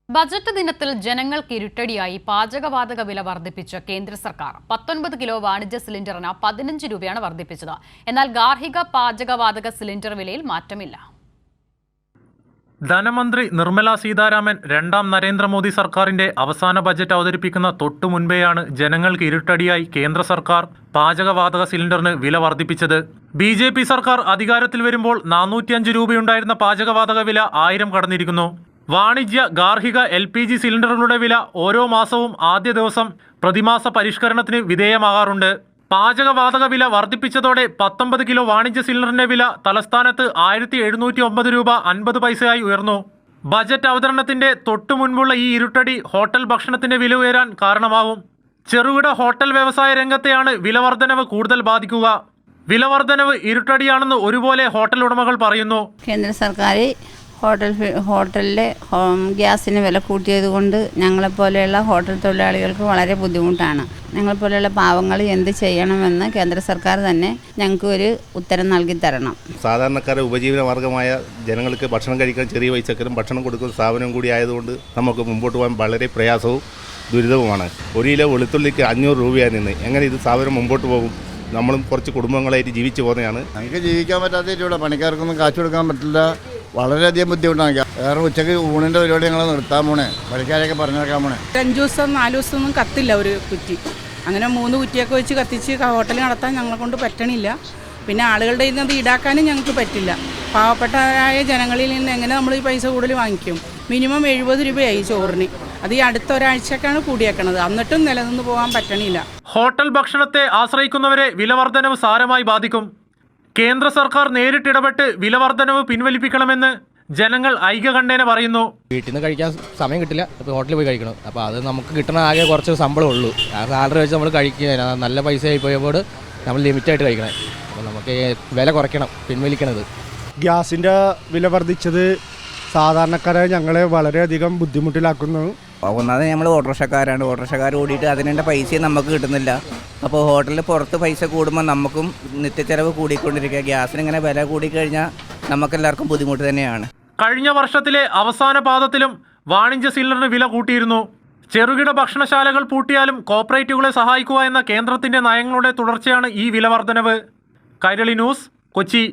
Budget ദിനത്തിൽ ജനങ്ങൾക്ക് ഇരുട്ടടിയായി പാചകവാതക വില വർദ്ധിപ്പിച്ച കേന്ദ്ര സർക്കാർ 19 കിലോ വാണിജ്യ സിലിണ്ടറിന് 15 രൂപയാണ് വർദ്ധിപ്പിച്ചത്. എന്നാൽ ഗാർഹിക പാചകവാതക സിലിണ്ടർ വിലയിൽ മാറ്റമില്ല. ധനമന്ത്രി നിർമ്മല സീതാരാമൻ രണ്ടാം നരേന്ദ്രമോദി സർക്കാരിന്റെ അവസാന ബജറ്റ് അവതരിപ്പിക്കുന്ന തൊട്ടു മുൻപേയാണ് ജനങ്ങൾക്ക് ഇരുട്ടടിയായി കേന്ദ്ര സർക്കാർ പാചകവാതക സിലിണ്ടറിന് വില വർദ്ധിപ്പിച്ചത്. BJP സർക്കാർ അധികാരത്തിൽ വരുമ്പോൾ 405 രൂപയുണ്ടായിരുന്ന പാചകവാതക വില 1000 കടന്നിരിക്കുന്നു. വാണിജ്യ ഗാർഹിക LPG സിലിണ്ടറുകളുടെ വില ഓരോ മാസവും ആദ്യ ദിവസം പ്രതിമാസ പരിഷ്കരണത്തിന് വിധേയമാകാറുണ്ട്. പാചകവാതക വില വർദ്ധിപ്പിച്ചതോടെ 19 കിലോ വാണിജ്യ സിലിണ്ടറിന്റെ വില തലസ്ഥാനത്ത് 1709 രൂപ 50 പൈസയായി ഉയർന്നു. ബജറ്റ് അവതരണത്തിന്റെ തൊട്ടു മുൻപുള്ള ഈ ഇരുട്ടടി ഹോട്ടൽ ഭക്ഷണത്തിന്റെ വില ഉയരാൻ കാരണമാകും. ചെറുകിട ഹോട്ടൽ വ്യവസായ രംഗത്തെയാണ് വിലവർദ്ധനവ് കൂടുതൽ ബാധിക്കുക. വിലവർദ്ധനവ് ഇരുട്ടടിയാണെന്ന് ഒരുപോലെ ഹോട്ടൽ ഉടമകൾ പറയുന്നു. കേന്ദ്ര സർക്കാർ ഹോട്ടലിലെ ഗ്യാസിന് വില കൂട്ടിയത് കൊണ്ട് ഞങ്ങളെപ്പോലെയുള്ള ഹോട്ടൽ തൊഴിലാളികൾക്ക് വളരെ ബുദ്ധിമുട്ടാണ്. ഞങ്ങളെപ്പോലെയുള്ള പാവങ്ങൾ എന്ത് ചെയ്യണമെന്ന് കേന്ദ്ര സർക്കാർ തന്നെ ഞങ്ങൾക്ക് ഒരു ഉത്തരം നൽകി തരണം. സാധാരണക്കാരെ ഉപജീവന മാർഗമായ ജനങ്ങൾക്ക് ഭക്ഷണം കഴിക്കാൻ ചെറിയ പൈസക്കരും ഭക്ഷണം കൊടുക്കുന്ന സ്ഥാപനം കൂടി ആയതുകൊണ്ട് നമുക്ക് മുമ്പോട്ട് പോകാൻ വളരെ പ്രയാസവും ദുരിതവുമാണ്. ഒരു കിലോ വെളുത്തുള്ളിക്ക് 500 രൂപയാണ് നിന്ന്. എങ്ങനെ ഇത് സ്ഥാപനം മുമ്പോട്ട് പോകും? നമ്മളും കുറച്ച് കുടുംബങ്ങളായിട്ട് ജീവിച്ചു പോകുന്നതാണ്. ഞങ്ങൾക്ക് ജീവിക്കാൻ പറ്റാത്തതിലൂടെ പണിക്കാർക്കൊന്നും കാശ് കൊടുക്കാൻ പറ്റില്ല. വളരെയധികം ബുദ്ധിമുട്ടാണ്. വേറെ ഉച്ചയ്ക്ക് ഊണിൻ്റെ പരിപാടി ഞങ്ങൾ നിർത്താൻ പോണേ, പണിക്കാരെയൊക്കെ പറഞ്ഞേക്കാൻ പോണേ. 5 ദിവസം 4 ദിവസം ഒന്നും കത്തില്ല ഒരു കുറ്റി. അങ്ങനെ 3 കുറ്റിയൊക്കെ വെച്ച് കത്തിച്ച് ഹോട്ടൽ നടത്താൻ ഞങ്ങളെ കൊണ്ട് പറ്റണില്ല. പിന്നെ ആളുകളുടെ ഇത് ഈടാക്കാനും ഞങ്ങൾക്ക് പറ്റില്ല. പാവപ്പെട്ടവരായ ജനങ്ങളിൽ നിന്ന് എങ്ങനെ നമ്മൾ ഈ പൈസ കൂടുതൽ വാങ്ങിക്കും? മിനിമം 70 രൂപയായി ചോറിന്. അത് ഈ അടുത്ത ഒരാഴ്ചക്കാണ് കൂടിയേക്കണത്. എന്നിട്ടും നിലനിന്ന് പോകാൻ പറ്റണില്ല. ഹോട്ടൽ ഭക്ഷണത്തെ ആശ്രയിക്കുന്നവരെ വിലവർദ്ധനവ് സാരമായി ബാധിക്കും. കേന്ദ്ര സർക്കാർ നേരിട്ടിടപെട്ട് വിലവർദ്ധനവ് പിൻവലിപ്പിക്കണമെന്ന് ജനങ്ങൾ ഐക്യകണ്ഠേന പറയുന്നു. വീട്ടിൽ നിന്ന് കഴിക്കാൻ സമയം കിട്ടില്ല, അപ്പോൾ ഹോട്ടലിൽ പോയി കഴിക്കണം. അപ്പോൾ അത് നമുക്ക് കിട്ടണ ആകെ കുറച്ച് ശമ്പളം ഉള്ളൂ. ആ സാലറി വെച്ച് നമ്മൾ കഴിക്കുക നല്ല പൈസ ആയി പോയപ്പോൾ നമ്മൾ ലിമിറ്റായിട്ട് കഴിക്കണം. അപ്പോൾ നമുക്ക് വില കുറയ്ക്കണം, പിൻവലിക്കണത്. ഗ്യാസിൻ്റെ വില വർദ്ധിച്ചത് സാധാരണക്കാരെ ഞങ്ങളെ വളരെയധികം ബുദ്ധിമുട്ടിലാക്കുന്നു. ഒന്നാമത് നമ്മൾ ഓട്ടോറിക്ഷക്കാരാണ്. ഓട്ടോറിക്ഷക്കാർ ഓടിയിട്ട് അതിനുള്ള പൈസയും നമുക്ക് കിട്ടുന്നില്ല. അപ്പോൾ ഹോട്ടലിൽ പുറത്ത് പൈസ കൂടുമ്പോൾ നമുക്കും നിത്യച്ചെലവ് കൂടിക്കൊണ്ടിരിക്കുക. ഗ്യാസിന് ഇങ്ങനെ വില കൂടിക്കഴിഞ്ഞാൽ നമുക്കെല്ലാവർക്കും ബുദ്ധിമുട്ട് തന്നെയാണ്. കഴിഞ്ഞ വർഷത്തിലെ അവസാന പാദത്തിലും വാണിജ്യ സിലിണ്ടറിന് വില കൂട്ടിയിരുന്നു. ചെറുകിട ഭക്ഷണശാലകൾ പൂട്ടിയാലും കോർപ്പറേറ്റുകളെ സഹായിക്കുക എന്ന കേന്ദ്രത്തിന്റെ നയങ്ങളുടെ തുടർച്ചയാണ് ഈ വിലവർദ്ധനവ്. കൈരളി ന്യൂസ്, കൊച്ചി.